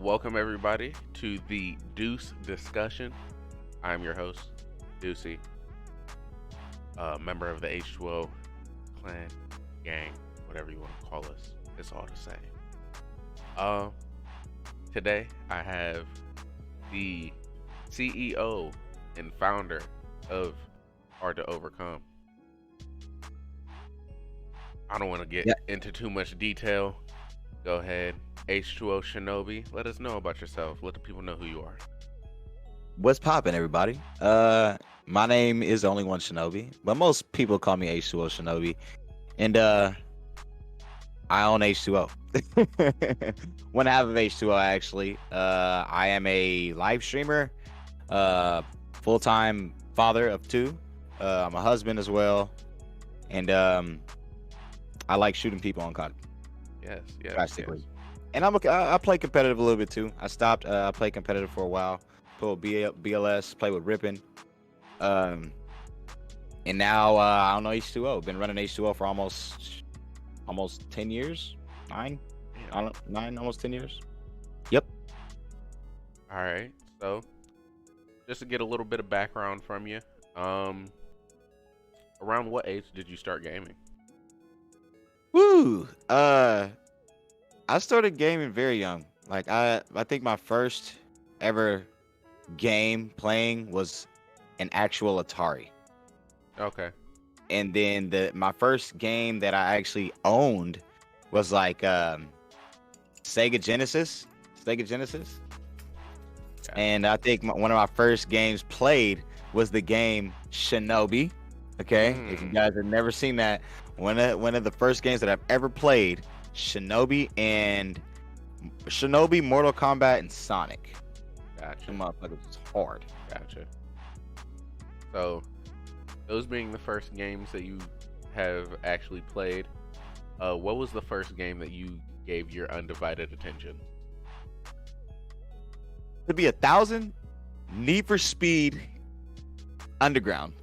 Welcome everybody to the Duce discussion. I'm your host, Duce, member of the H2O clan, gang, whatever you want to call us. It's all the same. Today I have the CEO and founder of Hard to Overcome. I don't want to get into too much detail. Go ahead. H2O Shinobi, let us know about yourself. Let the people know who you are. What's poppin', everybody? My name is the only one Shinobi, but most people call me H2O Shinobi, and I own H2O. One half of H2O, actually. I am a live streamer, full-time father of two. I'm a husband as well, and I like shooting people on COD. Yes. And I play competitive a little bit too. I stopped. I played competitive for a while. Put BLS, play with Rippin. And now I don't know H2O. Been running H2O for almost 10 years. Nine, almost 10 years. Yep. All right. So, just to get a little bit of background from you, around what age did you start gaming? Woo. I started gaming very young. Like I think my first ever game playing was an actual Atari. Okay. And then my first game that I actually owned was like Sega Genesis. Gotcha. And I think one of my first games played was the game Shinobi. Okay, if you guys have never seen that, one of the first games that I've ever played, Shinobi, Mortal Kombat, and Sonic. Gotcha. Them motherfuckers was hard. Gotcha. So, those being the first games that you have actually played, what was the first game that you gave your undivided attention? To be 1,000, Need for Speed Underground.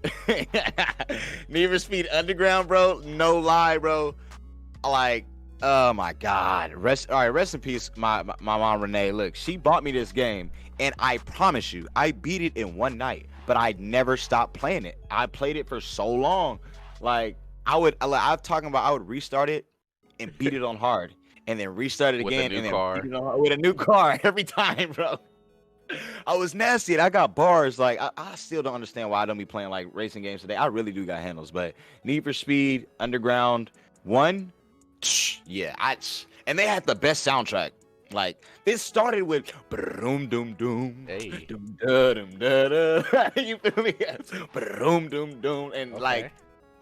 Need for Speed Underground, bro. No lie, bro. Like, oh my God. Rest in peace, my mom Renee. Look, she bought me this game, and I promise you, I beat it in one night, but I never stopped playing it. I played it for so long. Like, I would restart it and beat it on hard, and then restart it again, and then beat it on hard with a new car every time, bro. I was nasty, and I got bars. Like, I still don't understand why I don't be playing like racing games today. I really do got handles, but Need for Speed Underground 1, yeah, and they had the best soundtrack. Like, this started with boom doom doom, Hey, doom da doom da da. You feel me? Boom doom doom, and okay. like,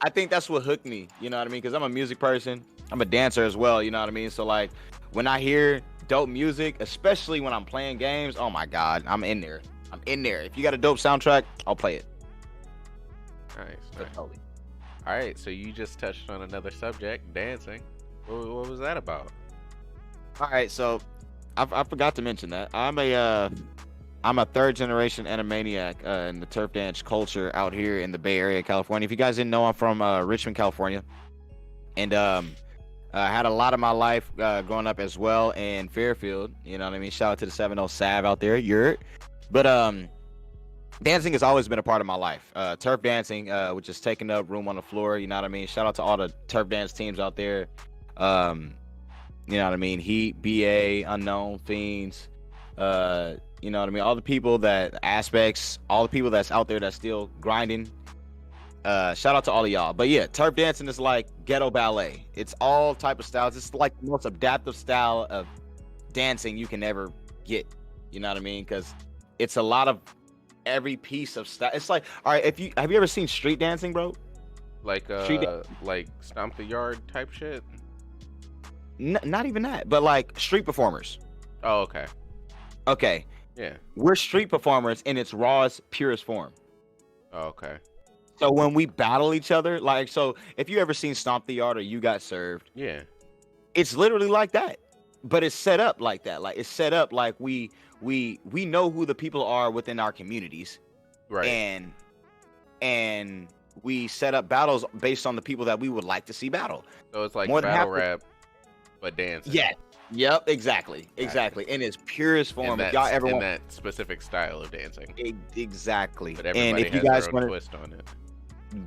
I think that's what hooked me. You know what I mean? Because I'm a music person. I'm a dancer as well. You know what I mean? So like, when I hear dope music, especially when I'm playing games, oh my God, I'm in there. If you got a dope soundtrack, I'll play it. Nice. All right, so you just touched on another subject, dancing. What was that about? All right, so I forgot to mention that I'm a third generation animaniac in the turf dance culture out here in the Bay Area, California. If you guys didn't know, I'm from Richmond, California, and I had a lot of my life growing up as well in Fairfield. You know what I mean? Shout out to the 70 Sav out there. But dancing has always been a part of my life. Turf dancing, which is taking up room on the floor. You know what I mean? Shout out to all the turf dance teams out there. You know what I mean? Heat, BA, Unknown, Fiends. You know what I mean? All the people all the people that's out there that's still grinding. Shout out to all of y'all. But yeah, turf dancing is like ghetto ballet. It's all type of styles. It's like the most adaptive style of dancing you can ever get. You know what I mean? Because it's a lot of every piece of style. It's like, all right, have you ever seen street dancing, bro? Like like stomp the yard type shit? Not even that, but like street performers. Oh, okay. Okay. Yeah. We're street performers in its rawest, purest form. Oh, okay. So when we battle each other, like, so if you ever seen Stomp the Yard or You Got Served, Yeah. it's literally like that, but it's set up like that. Like, it's set up like we know who the people are within our communities, Right. and we set up battles based on the people that we would like to see battle. So it's like More than battle half rap, but dancing. Yeah, Yep, exactly, in its purest form. If y'all ever in want, that specific style of dancing. exactly. But And everybody if you has their guys own want to, twist on it.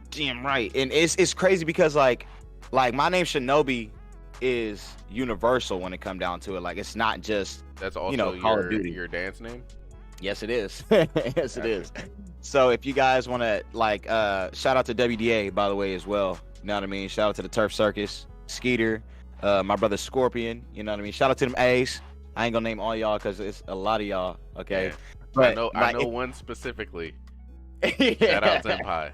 damn right. And it's crazy because like my name Shinobi is universal when it come down to it. Like it's not just That's also Call of Duty. your dance name? Yes, it is. Yes, it is. So if you guys want to like shout out to WDA by the way as well. You know what I mean? Shout out to the Turf Circus, Skeeter, my brother Scorpion, you know what I mean? Shout out to them A's. I ain't gonna name all y'all because it's a lot of y'all, okay? Yeah. But I know one specifically. yeah. Shout out Zenpai.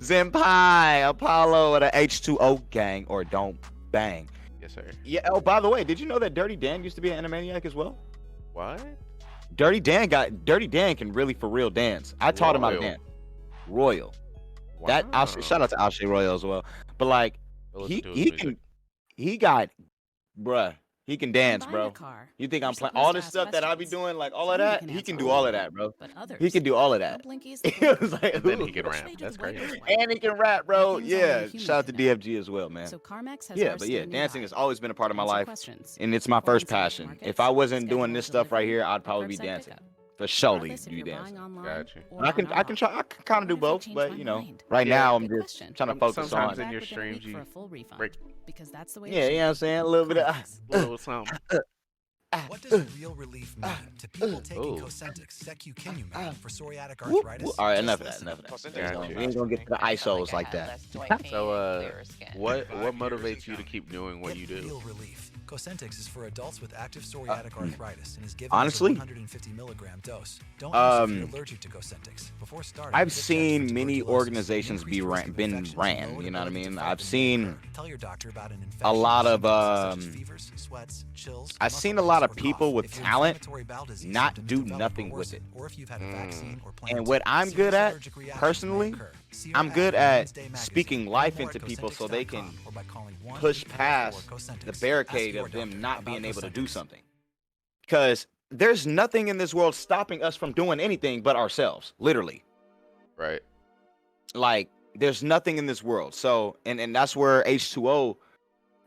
Zenpai, Apollo, or the H2O gang, or don't bang. Yes, sir. Yeah. Oh, by the way, did you know that Dirty Dan used to be an Animaniac as well? What? Dirty Dan can really for real dance. I taught him how to dance. Royal. Wow. That shout out to Alshay Royal as well. But like he can dance, bro. You think I'm playing all this stuff that I'll be doing, like all of that? He can do all of that, bro. He can do all of that. It was like, and then he can rap. That's crazy. And he can rap, bro. Yeah. Shout out to DFG as well, man. Yeah, but yeah, dancing has always been a part of my life, and it's my first passion. If I wasn't doing this stuff right here, I'd probably be dancing. For surely be dancing. Gotcha. I can kind of do both, but right now I'm just trying to focus Sometimes on. in your streams you break. Yeah, you know what I'm saying? A little bit of Little something. What does real relief mean to people taking Cosentyx, secukinumab for psoriatic arthritis? All right, enough of that. Gotcha. We ain't gonna get to the ISOs like that. So, what motivates you to keep doing what you do? Real relief. Cosentyx is for adults with active psoriatic arthritis and is given honestly, as a 150 milligram dose. Don't use if you're allergic to Cosentyx. Before starting, I've seen many organizations been ran. You know what I mean? I've seen tell your doctor about an infection, a lot of fevers, sweats, chills, I've seen a lot of people with talent not do nothing with it. And what I'm good at, personally, I'm good at speaking life into people so they can push past the barricade of them not being able to do something. Because there's nothing in this world stopping us from doing anything but ourselves, literally. Right. Like, there's nothing in this world. So, and that's where H2O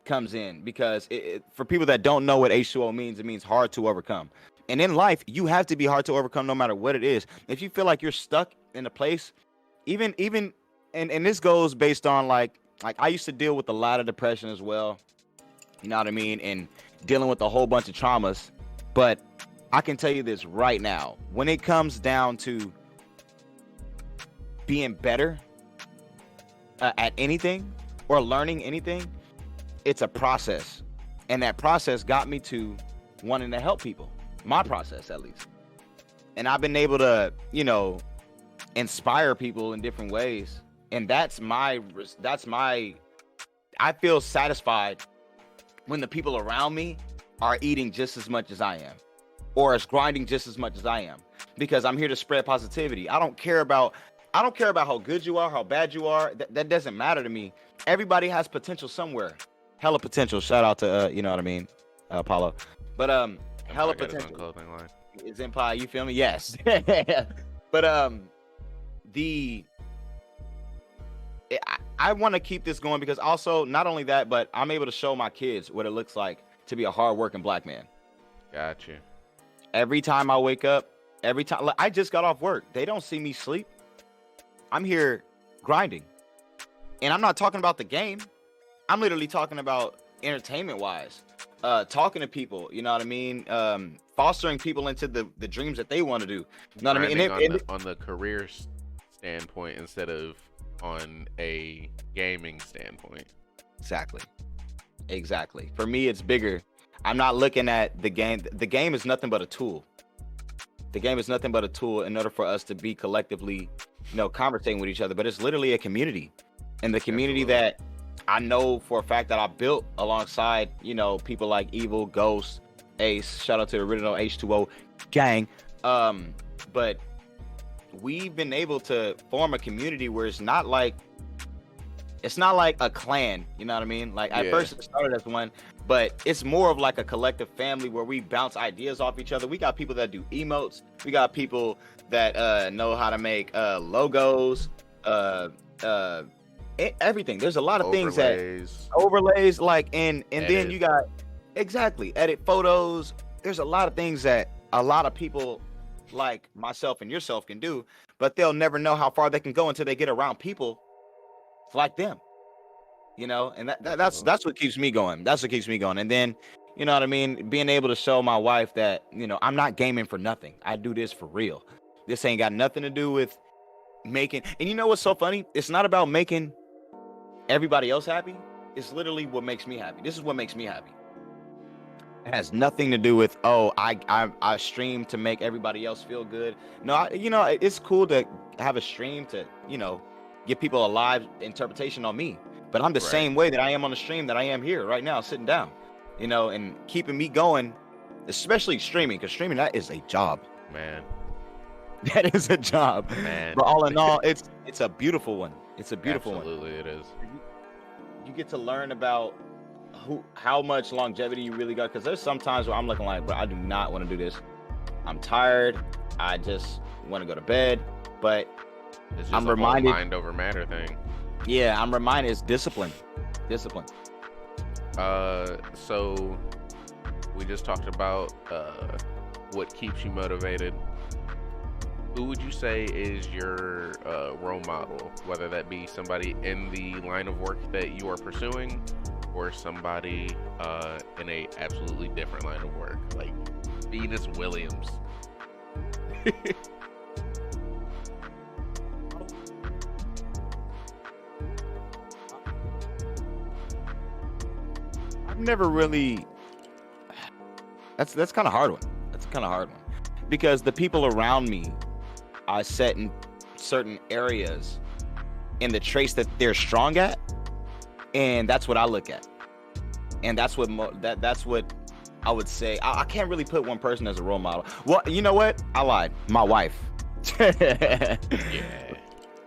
comes in, because for people that don't know what H2O means, it means hard to overcome. And in life, you have to be hard to overcome no matter what it is. If you feel like you're stuck in a place, even and this goes based on like I used to deal with a lot of depression as well. You know what I mean? And dealing with a whole bunch of traumas. But I can tell you this right now, when it comes down to being better at anything or learning anything, it's a process. And that process got me to wanting to help people. My process, at least. And I've been able to, inspire people in different ways. And that's my I feel satisfied when the people around me are eating just as much as I am, or is grinding just as much as I am, because I'm here to spread positivity. I don't care about how good you are, how bad you are. That doesn't matter to me. Everybody has potential somewhere. Hella potential. Shout out to you know what I mean, Apollo. But hella potential. Clothing line. It's Empire, you feel me? Yes. But I want to keep this going, because also not only that, but I'm able to show my kids what it looks like to be a hardworking black man. Gotcha. Every time I wake up, I just got off work, they don't see me sleep. I'm here grinding, and I'm not talking about the game. I'm literally talking about entertainment wise, talking to people. You know what I mean? Fostering people into the dreams that they want to do. You know what I mean? And on the career standpoint instead of on a gaming standpoint. Exactly. For me, it's bigger. I'm not looking at the game. The game is nothing but a tool. The game is nothing but a tool in order for us to be collectively, conversating with each other. But it's literally a community, and the community that I know for a fact that I built alongside, people like Evil, Ghost, Ace. Shout out to the original H2O gang. But we've been able to form a community where it's not like a clan, you know what I mean? Like at first it started as one, but it's more of like a collective family where we bounce ideas off each other. We got people that do emotes. We got people that know how to make logos, everything. There's a lot of things that overlays, like, and then you got Exactly. Edit photos. There's a lot of things that a lot of people like myself and yourself can do, but they'll never know how far they can go until they get around people like them. And that's what keeps me going. That's what keeps me going. And then, you know what I mean, being able to show my wife that, I'm not gaming for nothing. I do this for real. This ain't got nothing to do with making. And you know what's so funny? It's not about making everybody else happy. It's literally what makes me happy. This is what makes me happy. It has nothing to do with, I stream to make everybody else feel good. No, it's cool to have a stream to, give people a live interpretation on me. But I'm the same way that I am on the stream that I am here right now, sitting down, and keeping me going, especially streaming, because streaming, that is a job. Man. That is a job. Man. But all in all, it's a beautiful one. It's a beautiful one. Absolutely, it is. You get to learn about how much longevity you really got, because there's some times where I'm looking like, bro, I do not want to do this. I'm tired. I just want to go to bed. But it's just I'm a reminded, whole mind over matter thing. Yeah, I'm reminded it's discipline. Discipline. So we just talked about what keeps you motivated. Who would you say is your role model, whether that be somebody in the line of work that you are pursuing or somebody in a absolutely different line of work, like Venus Williams? I've never really. That's kind of hard one. That's kind of hard one, because the people around me are set in certain areas and the traits that they're strong at, and that's what I look at, and that's what that's what I would say. I can't really put one person as a role model. Well, you know what? I lied. My wife. Yeah.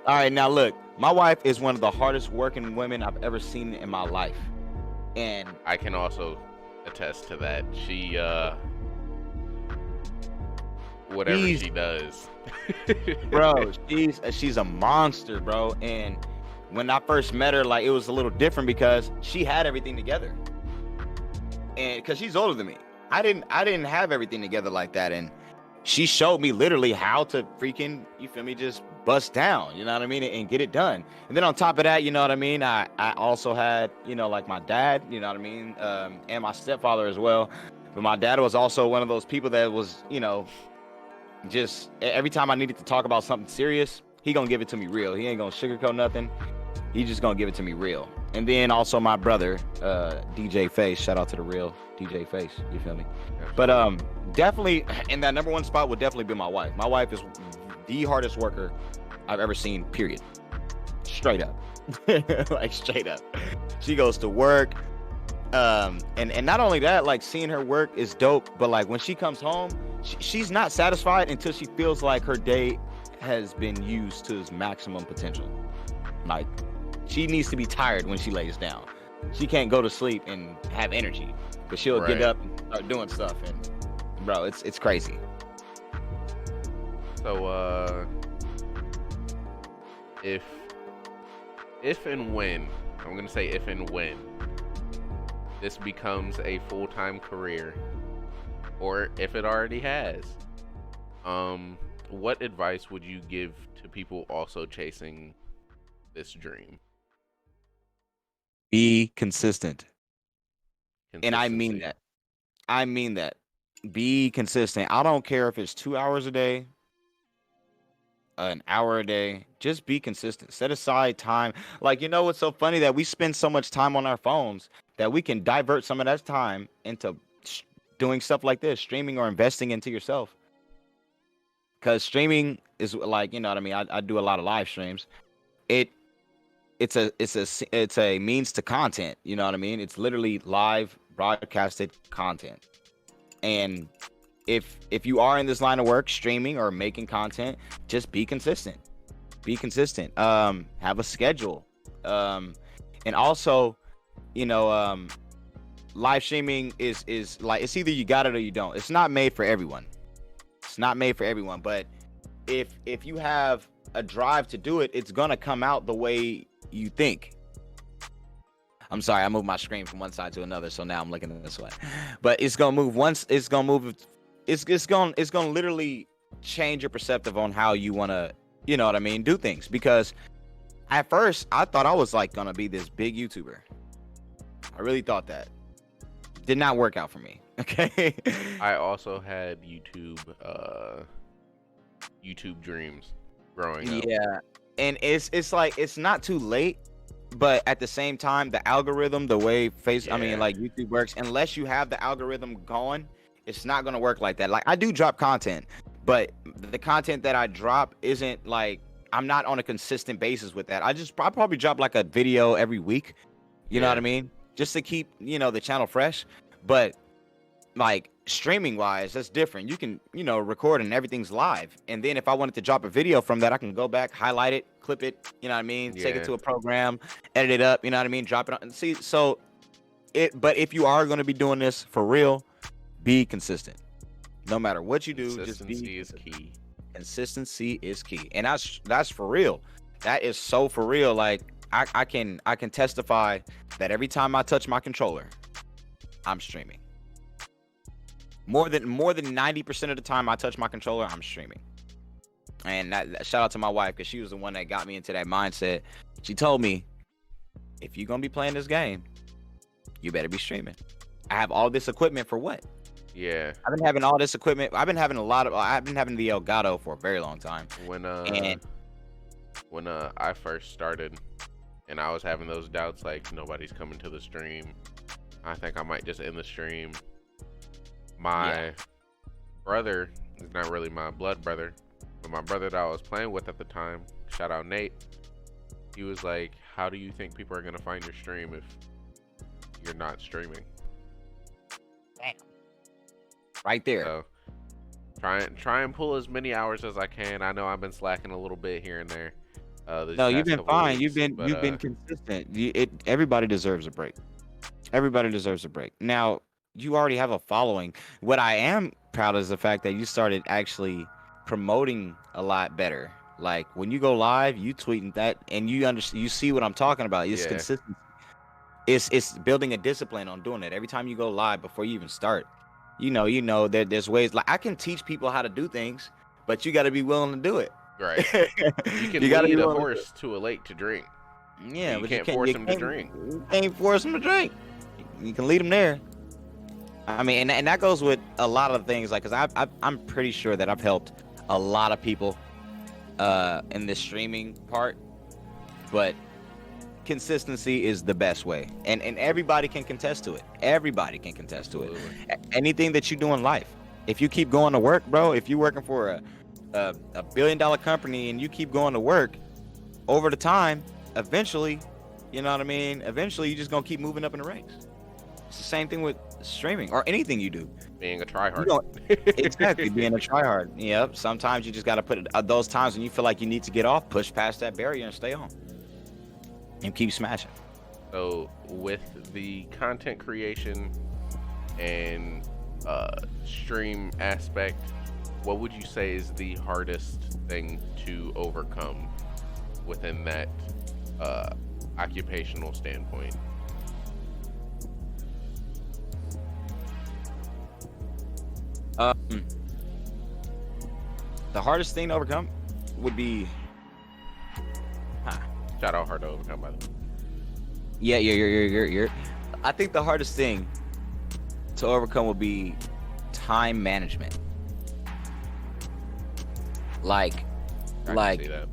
All right, now look, my wife is one of the hardest working women I've ever seen in my life, and I can also attest to that. She whatever she does. Bro, she's a monster, bro. And when I first met her, like, it was a little different because she had everything together, and because she's older than me, I didn't have everything together like that. And she showed me literally how to freaking, you feel me, just bust down, you know what I mean, and get it done. And then on top of that, you know what I mean, I also had, like my dad, you know what I mean, and my stepfather as well. But my dad was also one of those people that was, just every time I needed to talk about something serious, he gonna give it to me real. He ain't gonna sugarcoat nothing. He just gonna give it to me real. And then also my brother, DJ Face. Shout out to the real DJ Face. You feel me? But definitely in that number one spot would definitely be my wife. My wife is the hardest worker I've ever seen. Period. Straight up, like straight up. She goes to work. And not only that, like, seeing her work is dope, but like when she comes home, she's not satisfied until she feels like her day has been used to its maximum potential. Like, she needs to be tired when she lays down. She can't go to sleep and have energy, but she'll get up and start doing stuff. And bro, it's crazy. So if and when, I'm gonna say if and when this becomes a full-time career, or if it already has, what advice would you give to people also chasing this dream? Be consistent. And I mean that. Be consistent. I don't care if it's 2 hours a day, an hour a day. Just be consistent. Set aside time. Like, what's so funny, that we spend so much time on our phones that we can divert some of that time into doing stuff like this, streaming or investing into yourself. Because streaming is like, you know what I mean? I do a lot of live streams. It's a means to content. You know what I mean? It's literally live broadcasted content. And if you are in this line of work, streaming or making content, just be consistent. Be consistent. Have a schedule. And also, live streaming is like, it's either you got it or you don't. It's not made for everyone. But if you have a drive to do it, it's gonna come out the way you think. I'm sorry, I moved my screen from one side to another, so now I'm looking this way. But it's gonna move once. It's gonna move. It's gonna literally change your perspective on how you wanna, you know what I mean, do things. Because at first I thought I was like gonna be this big YouTuber. I really thought that. Did not work out for me. Okay. I also had YouTube dreams growing up. Yeah, and it's like it's not too late, but at the same time, the algorithm, the way I mean, Yeah. like YouTube works, unless you have the algorithm going, it's not gonna work like that. Like I do drop content, but the content that I drop isn't like I'm not on a consistent basis with that. I probably drop like a video every week. You know Yeah. what I mean? Just to keep, you know, the channel fresh. But like streaming wise, that's different. You can, you know, record and everything's live. And then if I wanted to drop a video from that, I can go back, highlight it, clip it, you know what I mean? Take it Yeah. to a program, edit it up, you know what I mean? Drop it on. See, so but if you are going to be doing this for real, be consistent. No matter what you do, just be Consistency is key. Consistency is key. And that's for real. That is so for real. Like I can testify that every time I touch my controller, I'm streaming. More than 90% of the time I touch my controller, I'm streaming. And that shout out to my wife, because she was the one that got me into that mindset. She told me, if you're gonna be playing this game, you better be streaming. I have all this equipment for what? Yeah. I've been having all this equipment. I've been having the Elgato for a very long time. When And I first started and I was having those doubts, like nobody's coming to the stream, I think I might just end the stream. My brother is not really my blood brother, but my brother that I was playing with at the time, shout out Nate, he was like, how do you think people are gonna find your stream if you're not streaming? Damn. Right there. So try and pull as many hours as I can. I know I've been slacking a little bit here and there. No, you've been fine. You've been consistent. Everybody deserves a break. Everybody deserves a break. Now, you already have a following. What I am proud of is the fact that you started actually promoting a lot better. Like when you go live, you tweeting that, and you see what I'm talking about. It's consistency. It's building a discipline on doing it. Every time you go live, before you even start, you know there's ways. Like I can teach people how to do things, but you got to be willing to do it. Right. You can gotta lead be a willing horse to a lake to drink. Yeah, You but can't force him to drink. You can't force him to drink. You can lead him there. I mean, and that goes with a lot of things, like, because I'm pretty sure that I've helped a lot of people in this streaming part, but consistency is the best way, and everybody can contest to it. Everybody can contest to it. Anything that you do in life, if you keep going to work, bro, if you're working for a $1 billion company and you keep going to work over the time, eventually, you know what I mean? Eventually, you're just gonna keep moving up in the ranks. It's the same thing with streaming or anything you do. Being a tryhard. Exactly, being a tryhard. Yep. Sometimes you just got to put it, those times when you feel like you need to get off, push past that barrier and stay on. And keep smashing. So with the content creation and stream aspect, what would you say is the hardest thing to overcome within that occupational standpoint? The hardest thing to overcome would be Shout out hard to overcome, by the way. yeah, you're I think the hardest thing to overcome would be time management. Like I can see that.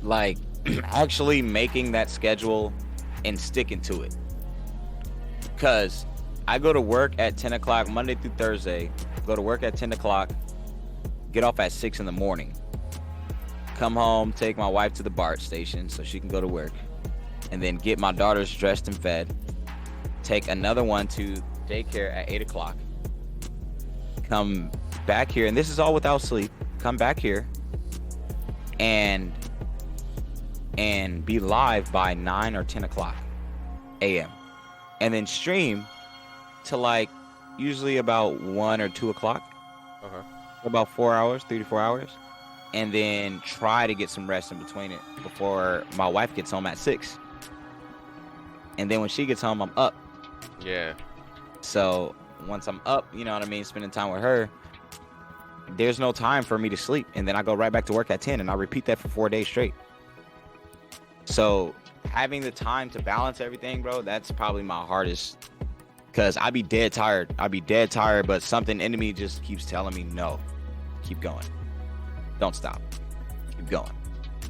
like actually making that schedule and sticking to it. Because I go to work at 10 o'clock Monday through Thursday, go to work at 10 o'clock, get off at 6 in the morning, come home, take my wife to the BART station so she can go to work, and then get my daughters dressed and fed, take another one to daycare at 8 o'clock, come back here, and this is all without sleep, come back here and be live by 9 or 10 o'clock a.m. and then stream to like usually about 1 or 2 o'clock. Okay. About 4 hours, 3 to 4 hours, and then try to get some rest in between it before my wife gets home at 6. and then when she gets home, I'm up. Yeah. So once I'm up, you know what I mean, spending time with her, there's no time for me to sleep, and then I go right back to work at 10, and I repeat that for 4 days straight. So having the time to balance everything, bro, that's probably my hardest, because I be dead tired, but something in me just keeps telling me, no, keep going, don't stop, keep going.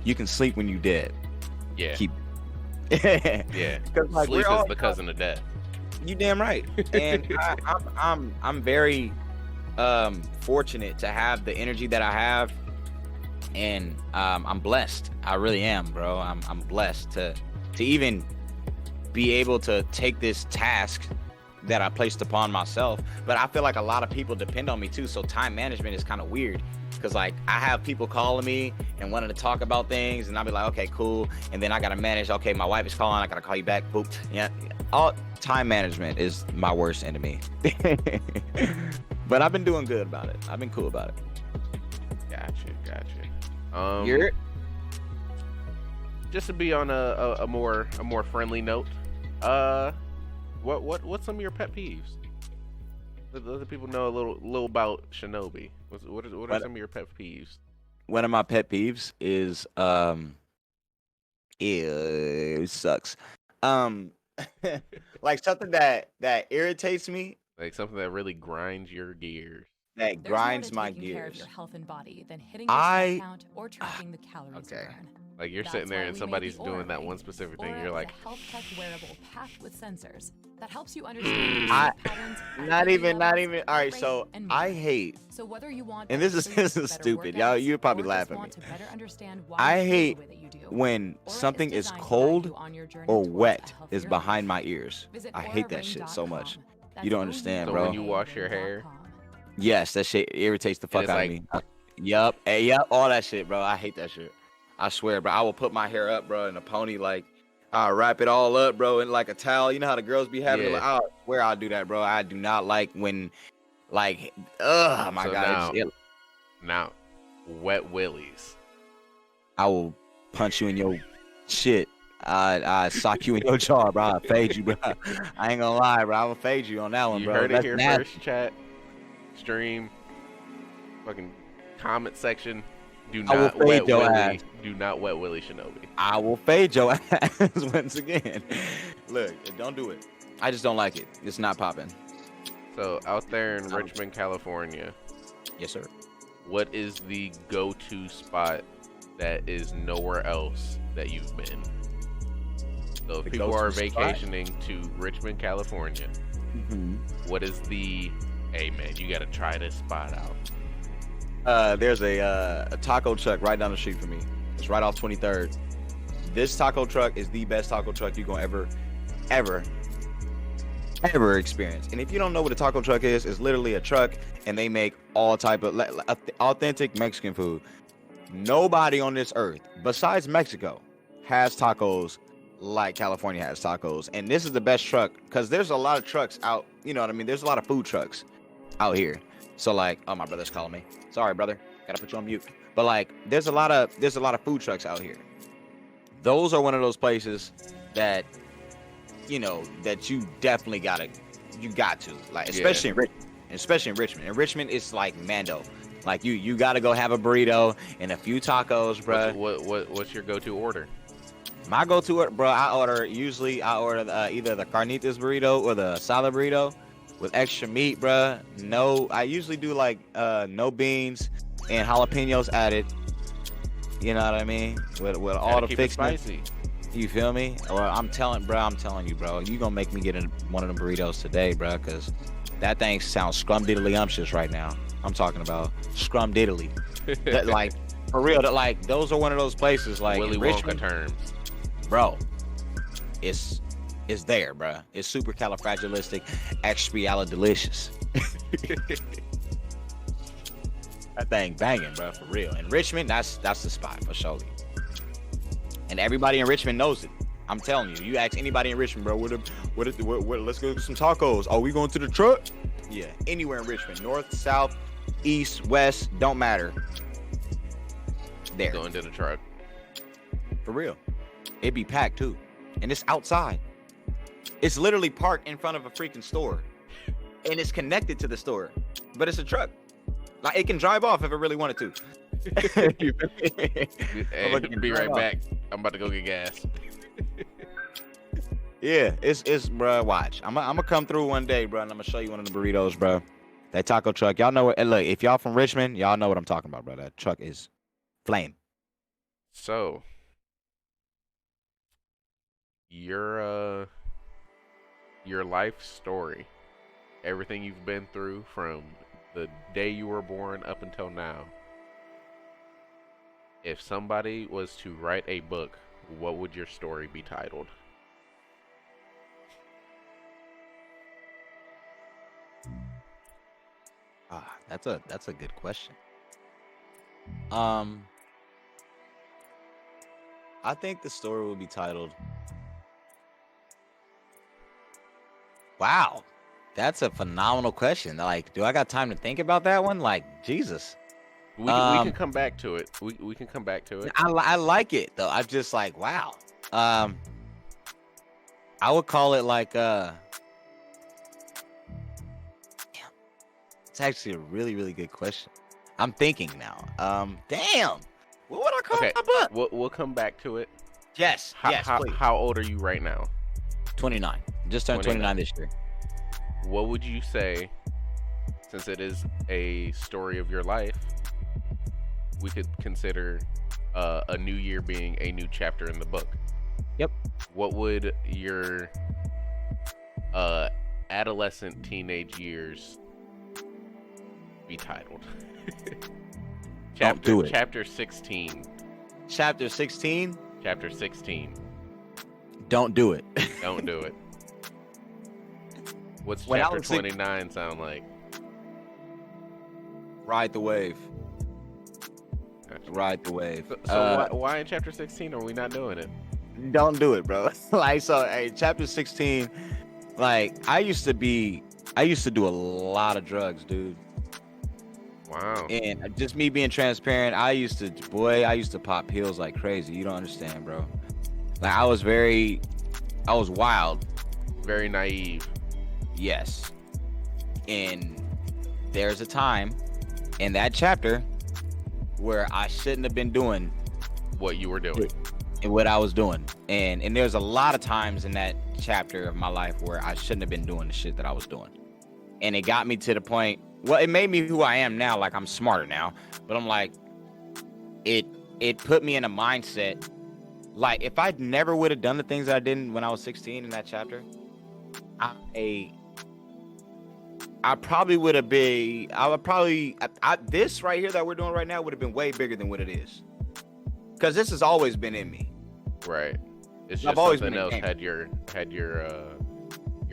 You can sleep when you dead. Yeah. Keep. Yeah. Like, sleep is the cousin of death. You damn right. And I'm very fortunate to have the energy that I have, and I'm blessed. I really am, bro. I'm blessed to even be able to take this task that I placed upon myself. But I feel like a lot of people depend on me too, so time management is kind of weird, because like I have people calling me and wanting to talk about things, and I'll be like, okay, cool, and then I gotta manage, okay, my wife is calling, I gotta call you back, boop. Yeah, all time management is my worst enemy. But I've been doing good about it. I've been cool about it. Gotcha. You're just to be on a more friendly note, what's some of your pet peeves? Let the people know a little about Shinobi. What are some of your pet peeves? One of my pet peeves is it sucks. Like something that irritates me, Like something that really grinds your gears. that There's more to grinds my taking care of gears. your health and body than hitting your step count or tracking the calories you Okay. burn. Like you're That's sitting there why and we made somebody's the doing that Aura one Ring. specific thing. Aura You're is like, a health tech wearable packed with sensors that helps you understand your I- sleep patterns, Not activity even. levels, All right, heart so rate, and I more. hate. So whether you want And better this sleep, is better stupid. Y'all, workouts, you probably or laugh just at want me. to better understand why I you feel hate the way that you do, when Aura something is designed to guide cold you on your journey or towards a wet is healthier behind life. my ears. Visit I hate that shit so much. auraring.com. That's You don't understand, so bro. when you wash your hair, Yes, that shit irritates the fuck it's out like- of me. Yup, hey, yup, all that shit, bro. I hate that shit. I swear, bro. I will put my hair up, bro, in a pony, like I'll wrap it all up, bro, in like a towel. You know how the girls be having it? Yeah. Like, I swear I'll do that, bro. I do not like when, like, oh my So god, now, wet willies. I will punch you in your shit. I sock you in your jaw, bro. I fade you, bro. I ain't gonna lie, bro. I will fade you on that one, You bro. heard it That's here nasty. first, chat, stream, fucking comment section. Do I will not fade wet your willy. ass. Do not wet willy Shinobi. I will fade your ass once again. Look, don't do it. I just don't like it. It's not popping. So out there in Richmond, California, Yes, sir. what is the go-to spot that is nowhere else that you've been? So if The people are go-to spot? vacationing to Richmond, California, what is the, hey man, you gotta try this spot out? There's a taco truck right down the street from me. It's right off 23rd. This taco truck is the best taco truck you're gonna ever experience. And if you don't know what a taco truck is, it's literally a truck, and they make all type of authentic Mexican food. Nobody on this earth besides Mexico has tacos like California has tacos. And this is the best truck, because there's a lot of trucks out, you know what I mean? There's a lot of food trucks out here. So like, oh, my brother's calling me. Sorry, brother. Gotta put you on mute. But like, there's a lot of food trucks out here. Those are one of those places that, you know, that you definitely got to, like, especially in Richmond. In Richmond, it's like Mando. Like you got to go have a burrito and a few tacos, bro. What's your go-to order? My go-to, bro, I order either the carnitas burrito or the salad burrito with extra meat, bro. No, I usually do like no beans and jalapenos added. You know what I mean? With all the fixings. Spicy. You feel me? Well, I'm telling you, bro. You gonna make me get in one of them burritos today, bro? Cause that thing sounds scrumdiddly-umptious right now. I'm talking about scrumdiddly. Like, for real, like, those are one of those places, like, Willy in Wonka Richmond, terms. bro. It's there, bro. It's supercalifragilisticexpialidocious. That thing banging, bro, for real. In Richmond, that's the spot for sure. And everybody in Richmond knows it. I'm telling you. You ask anybody in Richmond, bro, let's go get some tacos. Are we going to the truck? Yeah, anywhere in Richmond, north, south, east, west, don't matter. There, Going to the truck. for real. It be packed too, and it's outside. It's literally parked in front of a freaking store, and it's connected to the store, but it's a truck. Like it can drive off if it really wanted to. Hey, be right back. I'm about to go get gas. Yeah, it's bro. Watch, I'm gonna come through one day, bro, and I'm gonna show you one of the burritos, bro. That taco truck, y'all know it. And look, if y'all from Richmond, y'all know what I'm talking about, bro. That truck is flame. So, your life story, everything you've been through from the day you were born up until now. If somebody was to write a book, what would your story be titled? That's a good question. I think the story will be titled. Wow, that's a phenomenal question. Like, do I got time to think about that one? Like, Jesus. We can come back to it. We can come back to it. I like it though. I'm just like, wow. I would call it like it's actually a really, really good question. I'm thinking now. Damn. What would I call my book? We'll come back to it. Yes. Please. How old are you right now? 29. Just turned 29 this year. What would you say, since it is a story of your life, we could consider a new year being a new chapter in the book? Yep. What would your adolescent teenage years be titled? Don't do it. Chapter 16. Chapter 16? Chapter 16. Don't do it. Don't do it. What's When I chapter was 29 sound like? Ride the wave. Gotcha. Ride the wave. So why in chapter 16 are we not doing it? Don't do it, bro. Like, so, hey, chapter 16, like, I used to do a lot of drugs, dude. Wow. And just me being transparent, I used to pop pills like crazy. You don't understand, bro. Like, I was wild. Very naive. Yes. And there's a time in that chapter where I shouldn't have been doing What you were doing. what I was doing. And there's a lot of times in that chapter of my life where I shouldn't have been doing the shit that I was doing. And it got me to the point, well, it made me who I am now. Like, I'm smarter now, but I'm like, it put me in a mindset. Like, if I never would have done the things that I did when I was 16 in that chapter, I probably would have been, this right here that we're doing right now would have been way bigger than what it is. Because this has always been in me. Right. It's just I've always something been a else gamer. had your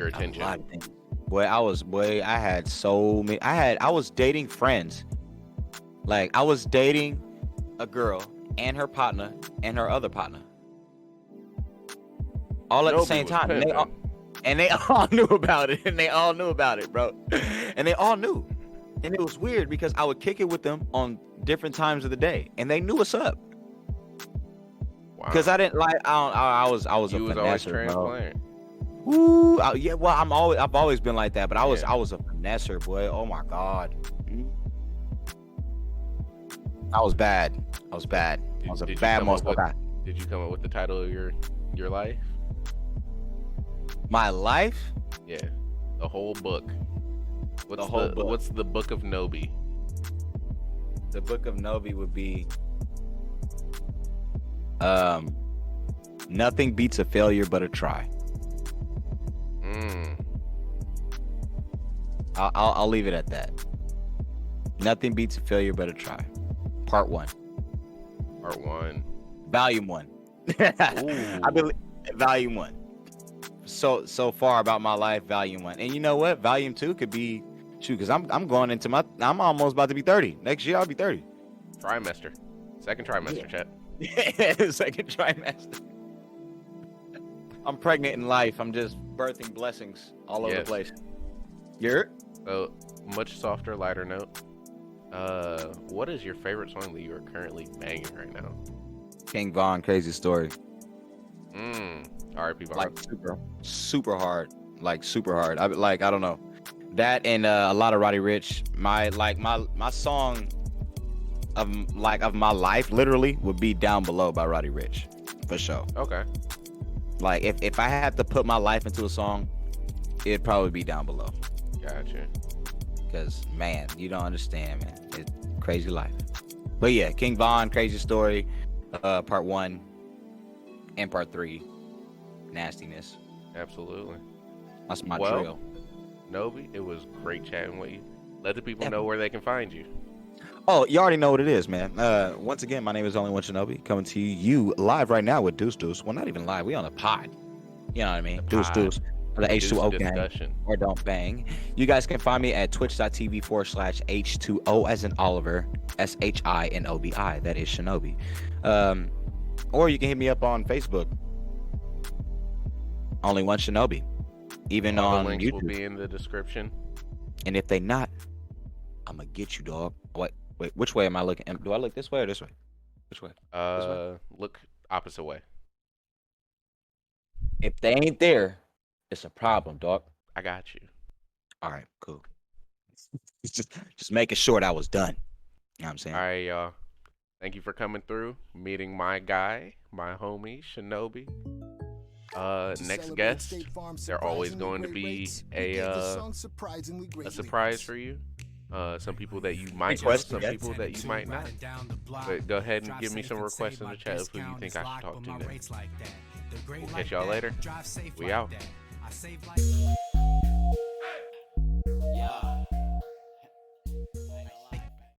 attention. A lot of things. I had so many. I was dating friends. Like, I was dating a girl and her partner and her other partner. All at the same time. And they all knew about it. Bro. And they all knew. And it was weird because I would kick it with them on different times of the day. And they knew what's up. Wow. Because I didn't like, I was a always finesser, bro. transparent. Woo! Yeah, well, I've always been like that, but I was a finesser, boy. Oh my God. I was bad. I was a bad motherfucker guy. Did you come up with the title of your life? My life? Yeah. The whole book. The whole book. What's the Book of Nobi? The Book of Nobi would be nothing beats a failure but a try. I'll leave it at that. Nothing beats a failure but a try. Part 1. Part 1. Volume 1. I believe Volume 1. So far about my life, Volume 1. And you know what? Volume 2 could be, because I'm going into I'm almost about to be 30. Next year I'll be 30. Trimester. Second trimester, chat. Second trimester. I'm pregnant in life. I'm just birthing blessings all over the place. So, much softer, lighter note. What is your favorite song that you are currently banging right now? King Von, Crazy Story. R.I.P. Vaughn. like super hard, like super hard. I don't know that, and a lot of Roddy Ricch. My song of my life literally would be Down Below by Roddy Ricch, for sure. Okay. Like if I had to put my life into a song, it'd probably be Down Below. Gotcha. Cause man, you don't understand, man. It's crazy life. But yeah, King Von, Crazy Story, part 1 and part 3, nastiness. Absolutely. That's my Well, drill. Nobi, it was great chatting with you. Let the people know where they can find you. Oh, you already know what it is, man. Once again, my name is Only One Shinobi, coming to you live right now with Duce. Well, not even live. We on a pod. You know what I mean? Duce. For the H2O gang. Discussion. Or don't bang. You guys can find me at twitch.tv/H2O as in Oliver, SHINOBI. That is Shinobi. Or you can hit me up on Facebook. Only One Shinobi. Even All on the links YouTube. will be in the description. And if they not, I'm gonna get you, dog. Wait, which way am I looking? Do I look this way or this way? Which way? This way? Look opposite way. If they ain't there, it's a problem, dog. I got you. All right, cool. just making sure that was done. You know what I'm saying? All right, y'all. Thank you for coming through, meeting my guy, my homie, Shinobi. Next guest, they're always going to be a surprise for you. Some people that you might know, some people that you might not. But go ahead and give me some requests in the chat of who you think I should talk to next. We'll catch y'all later. We out.